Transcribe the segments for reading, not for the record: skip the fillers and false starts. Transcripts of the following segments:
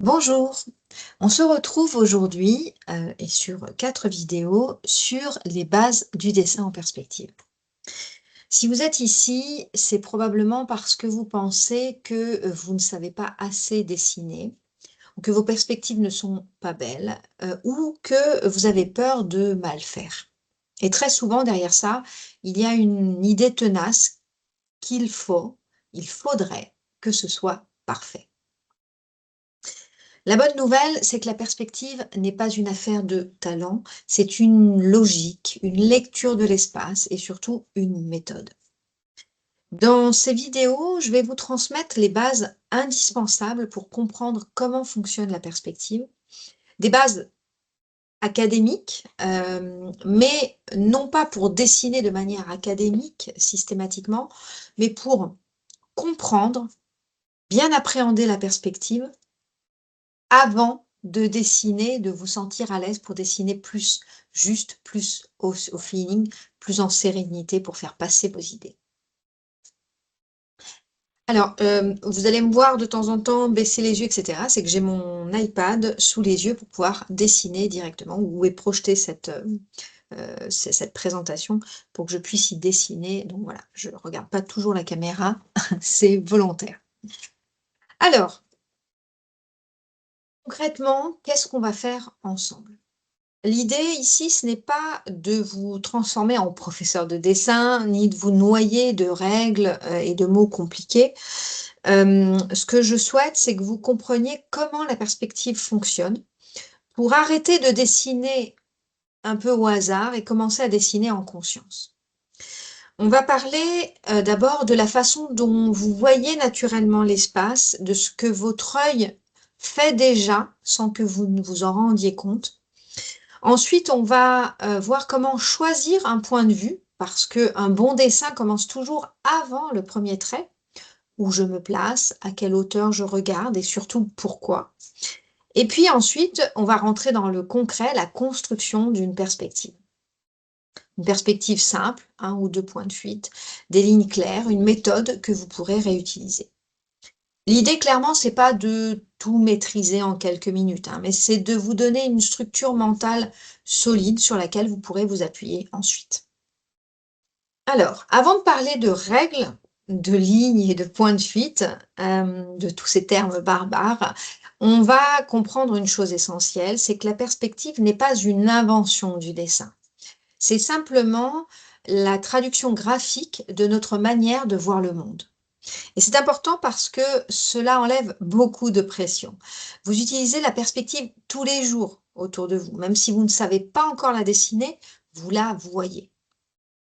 Bonjour, on se retrouve aujourd'hui et sur 4 vidéos sur les bases du dessin en perspective. Si vous êtes ici, c'est probablement parce que vous pensez que vous ne savez pas assez dessiner, ou que vos perspectives ne sont pas belles, ou que vous avez peur de mal faire. Et très souvent derrière ça, il y a une idée tenace il faudrait que ce soit parfait. La bonne nouvelle, c'est que la perspective n'est pas une affaire de talent, c'est une logique, une lecture de l'espace et surtout une méthode. Dans ces vidéos, je vais vous transmettre les bases indispensables pour comprendre comment fonctionne la perspective. Des bases académiques, mais non pas pour dessiner de manière académique systématiquement, mais pour comprendre, bien appréhender la perspective avant de dessiner, de vous sentir à l'aise pour dessiner plus juste, plus au feeling, plus en sérénité pour faire passer vos idées. Alors, vous allez me voir de temps en temps baisser les yeux et cetera. C'est que j'ai mon iPad sous les yeux pour pouvoir dessiner directement où est projetée cette présentation pour que je puisse y dessiner. Donc voilà, je ne regarde pas toujours la caméra, c'est volontaire. Alors, concrètement, qu'est-ce qu'on va faire ensemble? L'idée ici, ce n'est pas de vous transformer en professeur de dessin, ni de vous noyer de règles, et de mots compliqués. Ce que je souhaite, c'est que vous compreniez comment la perspective fonctionne, pour arrêter de dessiner un peu au hasard et commencer à dessiner en conscience. On va parler, d'abord de la façon dont vous voyez naturellement l'espace, de ce que votre œil fait déjà, sans que vous ne vous en rendiez compte. Ensuite, on va, voir comment choisir un point de vue, parce qu'un bon dessin commence toujours avant le premier trait, où je me place, à quelle hauteur je regarde et surtout pourquoi. Et puis ensuite, on va rentrer dans le concret, la construction d'une perspective. Une perspective simple, 1 ou 2 points de fuite, des lignes claires, une méthode que vous pourrez réutiliser. L'idée clairement, c'est pas de tout maîtriser en quelques minutes, hein, mais c'est de vous donner une structure mentale solide sur laquelle vous pourrez vous appuyer ensuite. Alors, avant de parler de règles, de lignes et de points de fuite, de tous ces termes barbares, on va comprendre une chose essentielle, c'est que la perspective n'est pas une invention du dessin. C'est simplement la traduction graphique de notre manière de voir le monde. Et c'est important parce que cela enlève beaucoup de pression. Vous utilisez la perspective tous les jours autour de vous, même si vous ne savez pas encore la dessiner, vous la voyez.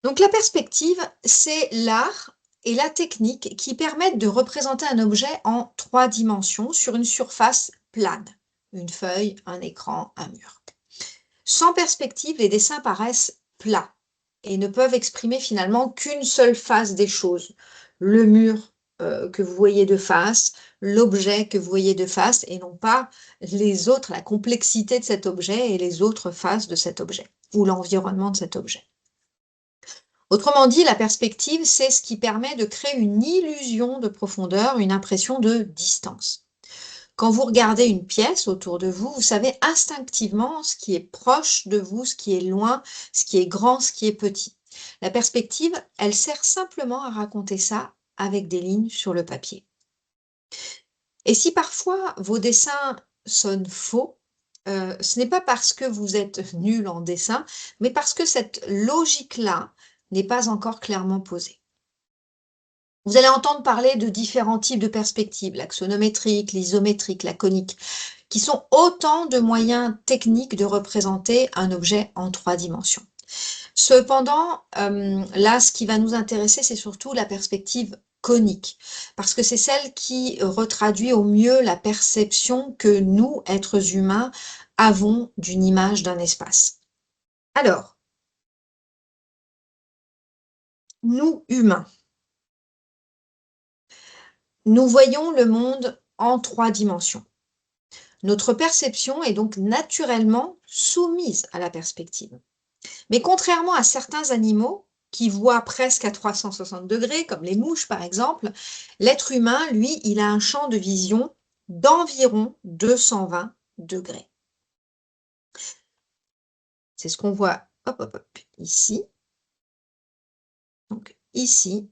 Donc la perspective, c'est l'art et la technique qui permettent de représenter un objet en 3 dimensions sur une surface plane, une feuille, un écran, un mur. Sans perspective, les dessins paraissent plats et ne peuvent exprimer finalement qu'une seule face des choses. Le mur que vous voyez de face, l'objet que vous voyez de face et non pas les autres, la complexité de cet objet et les autres faces de cet objet ou l'environnement de cet objet. Autrement dit, la perspective, c'est ce qui permet de créer une illusion de profondeur, une impression de distance. Quand vous regardez une pièce autour de vous, vous savez instinctivement ce qui est proche de vous, ce qui est loin, ce qui est grand, ce qui est petit. La perspective, elle sert simplement à raconter ça avec des lignes sur le papier. Et si parfois vos dessins sonnent faux, ce n'est pas parce que vous êtes nul en dessin, mais parce que cette logique-là n'est pas encore clairement posée. Vous allez entendre parler de différents types de perspectives, l'axonométrique, l'isométrique, la conique, qui sont autant de moyens techniques de représenter un objet en 3 dimensions. Cependant, là, ce qui va nous intéresser, c'est surtout la perspective conique, parce que c'est celle qui retraduit au mieux la perception que nous, êtres humains, avons d'une image d'un espace. Alors, nous, humains, nous voyons le monde en 3 dimensions. Notre perception est donc naturellement soumise à la perspective. Mais contrairement à certains animaux qui voient presque à 360 degrés, comme les mouches par exemple, l'être humain, lui, il a un champ de vision d'environ 220 degrés. C'est ce qu'on voit, hop, hop, hop, ici. Donc ici,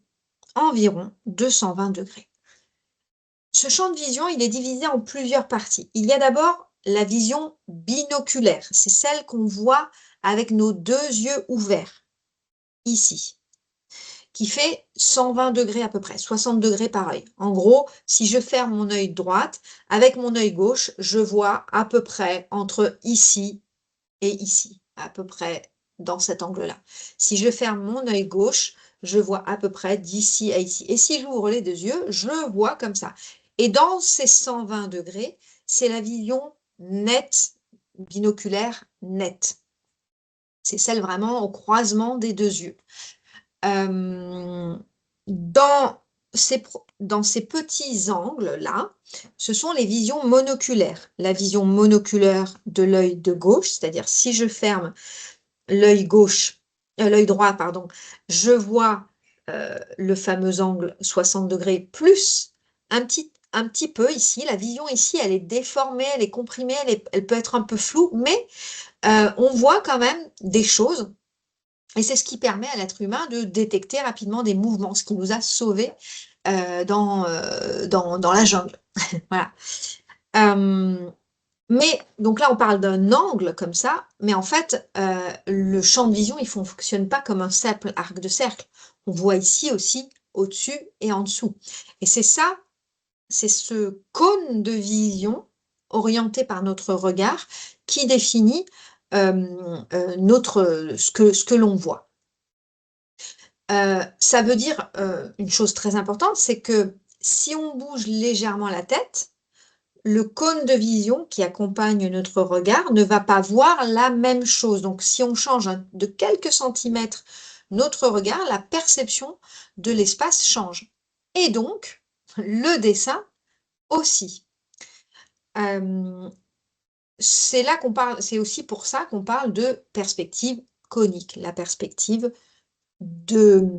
environ 220 degrés. Ce champ de vision, il est divisé en plusieurs parties. Il y a d'abord la vision binoculaire. C'est celle qu'on voit avec nos 2 yeux ouverts, ici, qui fait 120 degrés à peu près, 60 degrés par œil. En gros, si je ferme mon œil droite, avec mon œil gauche, je vois à peu près entre ici et ici, à peu près dans cet angle-là. Si je ferme mon œil gauche, je vois à peu près d'ici à ici. Et si j'ouvre les 2 yeux, je vois comme ça. Et dans ces 120 degrés, c'est la vision nette, binoculaire nette. C'est celle vraiment au croisement des 2 yeux. Dans ces petits angles-là, ce sont les visions monoculaires. La vision monoculaire de l'œil de gauche, c'est-à-dire si je ferme l'œil droit, pardon, je vois le fameux angle 60 degrés plus un petit peu ici. La vision ici, elle est déformée, elle est comprimée, elle peut être un peu floue, mais on voit quand même des choses. Et c'est ce qui permet à l'être humain de détecter rapidement des mouvements, ce qui nous a sauvés dans la jungle. Voilà. Mais donc là, on parle d'un angle comme ça, mais en fait, le champ de vision, il ne fonctionne pas comme un simple arc de cercle. On voit ici aussi au-dessus et en dessous. Et c'est ça, c'est ce cône de vision orienté par notre regard qui définit ce que l'on voit. Ça veut dire une chose très importante, c'est que si on bouge légèrement la tête, le cône de vision qui accompagne notre regard ne va pas voir la même chose. Donc, si on change de quelques centimètres notre regard, la perception de l'espace change. Et donc, le dessin aussi. C'est là qu'on parle, c'est aussi pour ça qu'on parle de perspective conique, la perspective de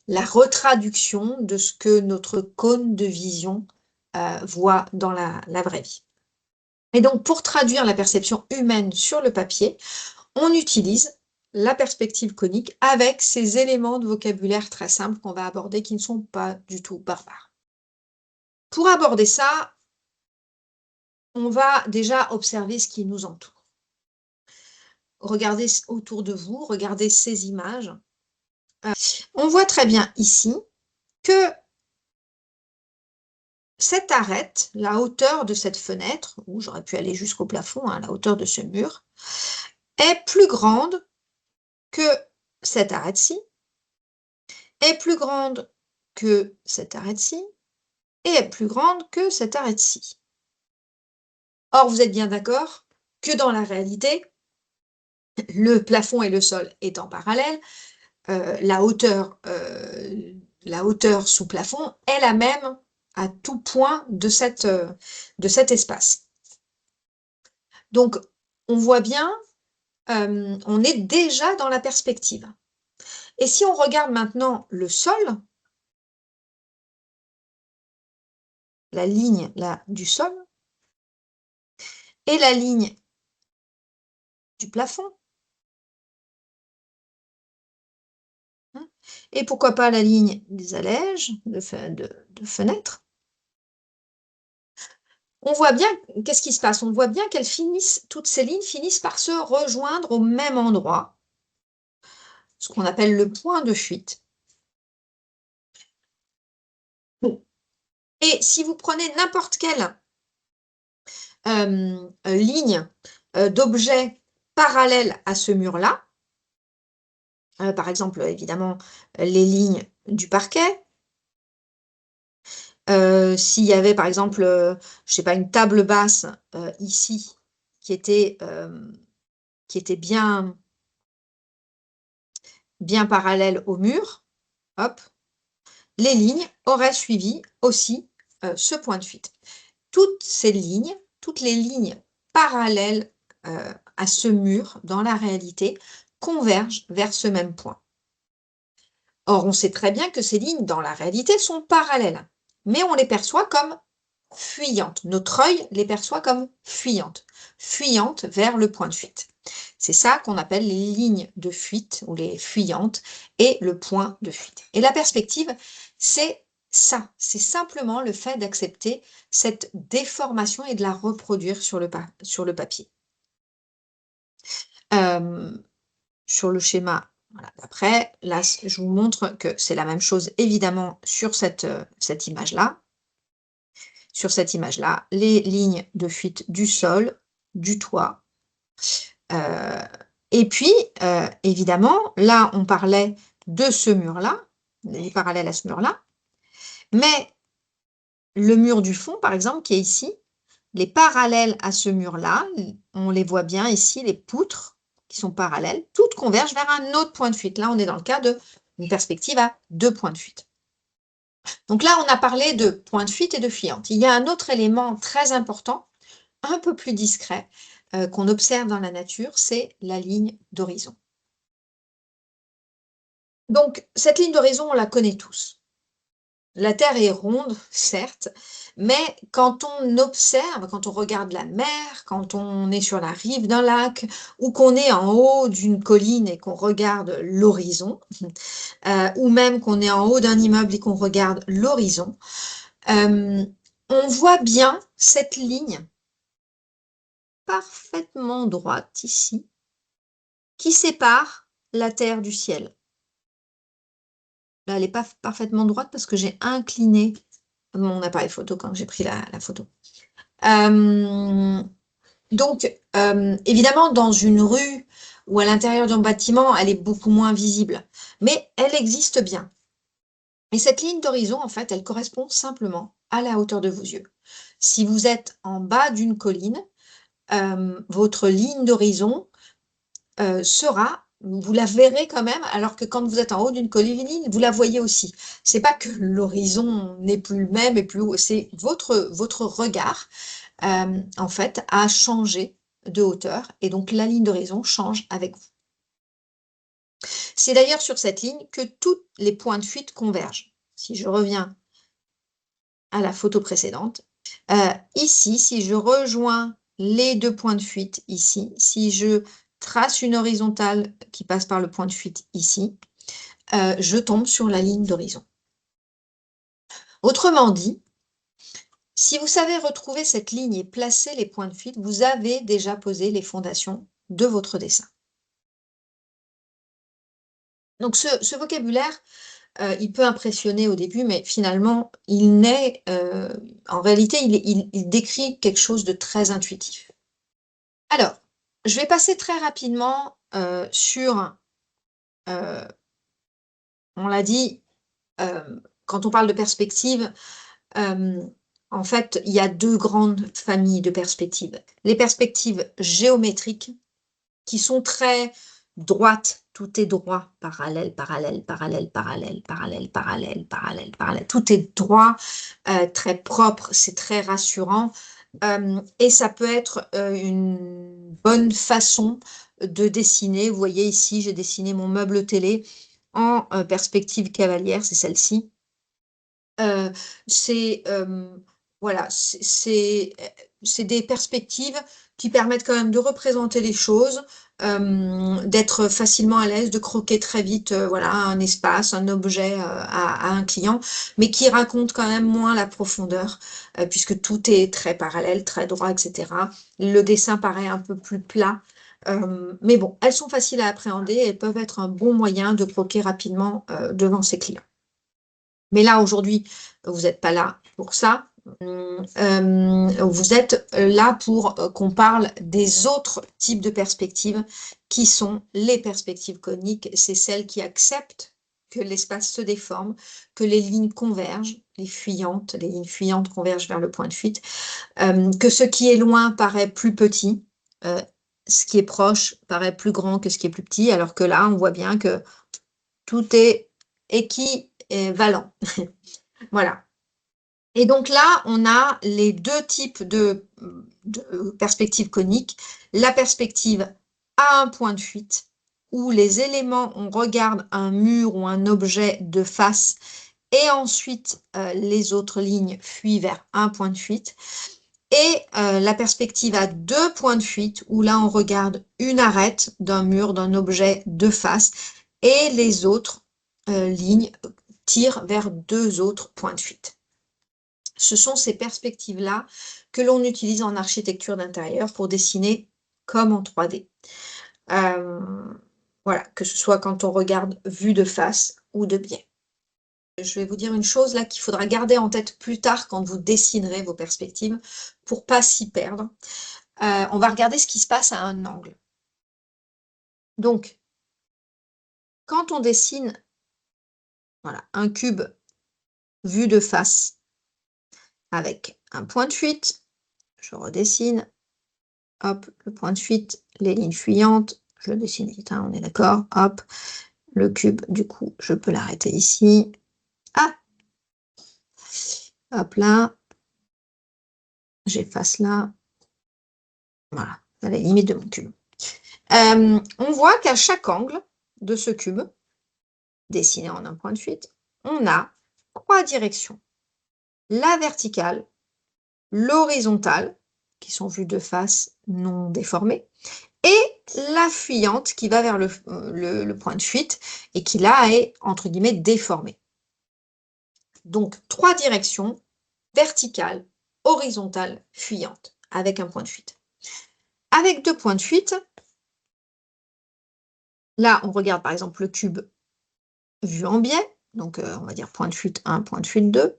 la retraduction de ce que notre cône de vision voit dans la vraie vie. Et donc, pour traduire la perception humaine sur le papier, on utilise la perspective conique avec ces éléments de vocabulaire très simples qu'on va aborder qui ne sont pas du tout barbares. Pour aborder ça, on va déjà observer ce qui nous entoure. Regardez autour de vous, regardez ces images. On voit très bien ici que cette arête, la hauteur de cette fenêtre, où j'aurais pu aller jusqu'au plafond, hein, la hauteur de ce mur, est plus grande que cette arête-ci, est plus grande que cette arête-ci, et est plus grande que cette arête-ci. Or, vous êtes bien d'accord que dans la réalité, le plafond et le sol étant parallèles, la hauteur sous plafond est la même à tout point de cet espace. Donc, on voit bien, on est déjà dans la perspective. Et si on regarde maintenant le sol, la ligne là du sol, et la ligne du plafond, hein, et pourquoi pas la ligne des allèges de fenêtres, on voit bien, qu'est-ce qui se passe? On voit bien qu'elles finissent, toutes ces lignes finissent par se rejoindre au même endroit, ce qu'on appelle le point de fuite. Et si vous prenez n'importe quelle ligne d'objet parallèle à ce mur-là, par exemple, évidemment, les lignes du parquet, s'il y avait par exemple, je sais pas, une table basse ici qui était bien parallèle au mur, hop, les lignes auraient suivi aussi ce point de fuite. Toutes les lignes parallèles à ce mur dans la réalité convergent vers ce même point. Or, on sait très bien que ces lignes dans la réalité sont parallèles, mais on les perçoit comme fuyantes. Notre œil les perçoit comme fuyantes vers le point de fuite. C'est ça qu'on appelle les lignes de fuite ou les fuyantes et le point de fuite. Et la perspective, c'est ça, c'est simplement le fait d'accepter cette déformation et de la reproduire sur le papier. Sur le schéma voilà, d'après, là, je vous montre que c'est la même chose évidemment sur cette image-là. Sur cette image-là, les lignes de fuite du sol, du toit. Et puis, évidemment, là, on parlait de ce mur-là, les parallèles à ce mur-là, mais le mur du fond, par exemple, qui est ici, les parallèles à ce mur-là, on les voit bien ici, les poutres qui sont parallèles, toutes convergent vers un autre point de fuite. Là, on est dans le cas d'une perspective à 2 points de fuite. Donc là, on a parlé de point de fuite et de fuyante. Il y a un autre élément très important, un peu plus discret, qu'on observe dans la nature, c'est la ligne d'horizon. Donc, cette ligne d'horizon, on la connaît tous. La Terre est ronde, certes, mais quand on observe, quand on regarde la mer, quand on est sur la rive d'un lac ou qu'on est en haut d'une colline et qu'on regarde l'horizon, ou même qu'on est en haut d'un immeuble et qu'on regarde l'horizon, on voit bien cette ligne parfaitement droite ici, qui sépare la Terre du ciel. Là, elle n'est pas parfaitement droite parce que j'ai incliné mon appareil photo quand j'ai pris la photo. Donc, évidemment, dans une rue ou à l'intérieur d'un bâtiment, elle est beaucoup moins visible, mais elle existe bien. Et cette ligne d'horizon, en fait, elle correspond simplement à la hauteur de vos yeux. Si vous êtes en bas d'une colline, votre ligne d'horizon sera, vous la verrez quand même, alors que quand vous êtes en haut d'une colline, vous la voyez aussi. C'est pas que l'horizon n'est plus le même et plus haut, c'est votre regard, en fait, a changé de hauteur et donc la ligne d'horizon change avec vous. C'est d'ailleurs sur cette ligne que tous les points de fuite convergent. Si je reviens à la photo précédente, ici, si je rejoins les 2 points de fuite ici, si je trace une horizontale qui passe par le point de fuite ici, je tombe sur la ligne d'horizon. Autrement dit, si vous savez retrouver cette ligne et placer les points de fuite, vous avez déjà posé les fondations de votre dessin. Donc ce vocabulaire, il peut impressionner au début, mais finalement, en réalité, il décrit quelque chose de très intuitif. Alors, je vais passer très rapidement sur, on l'a dit, quand on parle de perspective, en fait, il y a 2 grandes familles de perspectives. Les perspectives géométriques qui sont très droites, tout est droit, parallèle, parallèle, parallèle, parallèle, parallèle, parallèle, parallèle, parallèle. Tout est droit, très propre, c'est très rassurant. Et ça peut être une bonne façon de dessiner. Vous voyez ici, j'ai dessiné mon meuble télé en perspective cavalière, c'est celle-ci. C'est voilà, c'est des perspectives qui permettent quand même de représenter les choses, d'être facilement à l'aise, de croquer très vite, voilà, un espace, un objet à un client, mais qui racontent quand même moins la profondeur, puisque tout est très parallèle, très droit, etc. Le dessin paraît un peu plus plat, mais bon, elles sont faciles à appréhender et elles peuvent être un bon moyen de croquer rapidement devant ses clients. Mais là, aujourd'hui, vous n'êtes pas là pour ça. Vous êtes là pour qu'on parle des autres types de perspectives qui sont les perspectives coniques. C'est celles qui acceptent que l'espace se déforme, que les lignes convergent, les lignes fuyantes convergent vers le point de fuite, que ce qui est loin paraît plus petit, ce qui est proche paraît plus grand que ce qui est plus petit, alors que là, on voit bien que tout est équivalent. Voilà. Et donc là, on a les 2 types de perspectives coniques. La perspective à un point de fuite, où les éléments, on regarde un mur ou un objet de face et ensuite les autres lignes fuient vers un point de fuite, et la perspective à 2 points de fuite, où là on regarde une arête d'un mur, d'un objet de face, et les autres lignes tirent vers 2 autres points de fuite. Ce sont ces perspectives-là que l'on utilise en architecture d'intérieur pour dessiner comme en 3D. Voilà, que ce soit quand on regarde vue de face ou de biais. Je vais vous dire une chose là qu'il faudra garder en tête plus tard quand vous dessinerez vos perspectives pour pas s'y perdre. On va regarder ce qui se passe à un angle. Donc, quand on dessine voilà, un cube vu de face avec un point de fuite, je redessine, hop, le point de fuite, les lignes fuyantes, je le dessine vite, hein, on est d'accord, hop, le cube, du coup, je peux l'arrêter ici. Ah! Hop là, j'efface là. Voilà, à la limite de mon cube. On voit qu'à chaque angle de ce cube, dessiné en un point de fuite, on a 3 directions. La verticale, l'horizontale, qui sont vues de face non déformées, et la fuyante qui va vers le point de fuite et qui là est entre guillemets déformée. Donc 3 directions, verticale, horizontale, fuyante, avec un point de fuite. Avec 2 points de fuite, là on regarde par exemple le cube vu en biais, donc on va dire point de fuite 1, point de fuite 2.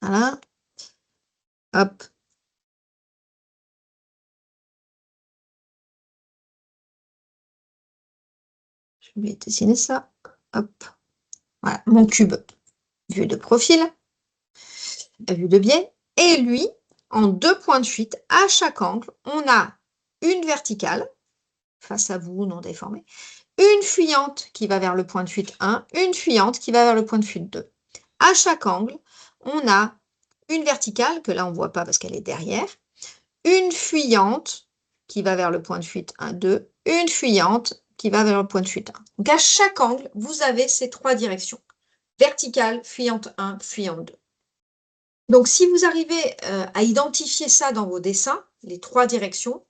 Voilà. Hop. Je vais dessiner ça. Hop. Voilà, mon cube vu de profil, vue de biais. Et lui, en 2 points de fuite, à chaque angle, on a une verticale, face à vous, non déformée, une fuyante qui va vers le point de fuite 1, une fuyante qui va vers le point de fuite 2. À chaque angle, on a une verticale, que là on ne voit pas parce qu'elle est derrière, une fuyante qui va vers le point de fuite 1, 2, une fuyante qui va vers le point de fuite 1. Donc à chaque angle, vous avez ces 3 directions. Verticale, fuyante 1, fuyante 2. Donc si vous arrivez à identifier ça dans vos dessins, les 3 directions,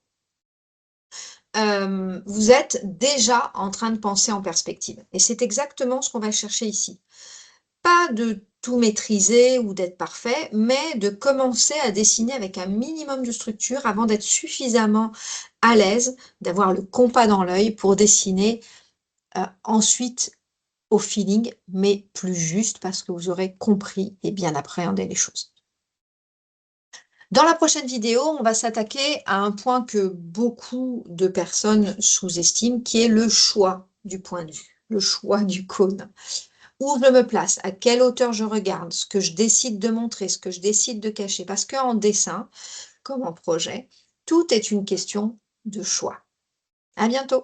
vous êtes déjà en train de penser en perspective. Et c'est exactement ce qu'on va chercher ici. Pas de tout maîtriser ou d'être parfait, mais de commencer à dessiner avec un minimum de structure avant d'être suffisamment à l'aise, d'avoir le compas dans l'œil pour dessiner ensuite au feeling, mais plus juste parce que vous aurez compris et bien appréhendé les choses. Dans la prochaine vidéo, on va s'attaquer à un point que beaucoup de personnes sous-estiment, qui est le choix du point de vue, le choix du cône. Où je me place, à quelle hauteur je regarde, ce que je décide de montrer, ce que je décide de cacher. Parce qu'en dessin, comme en projet, tout est une question de choix. À bientôt!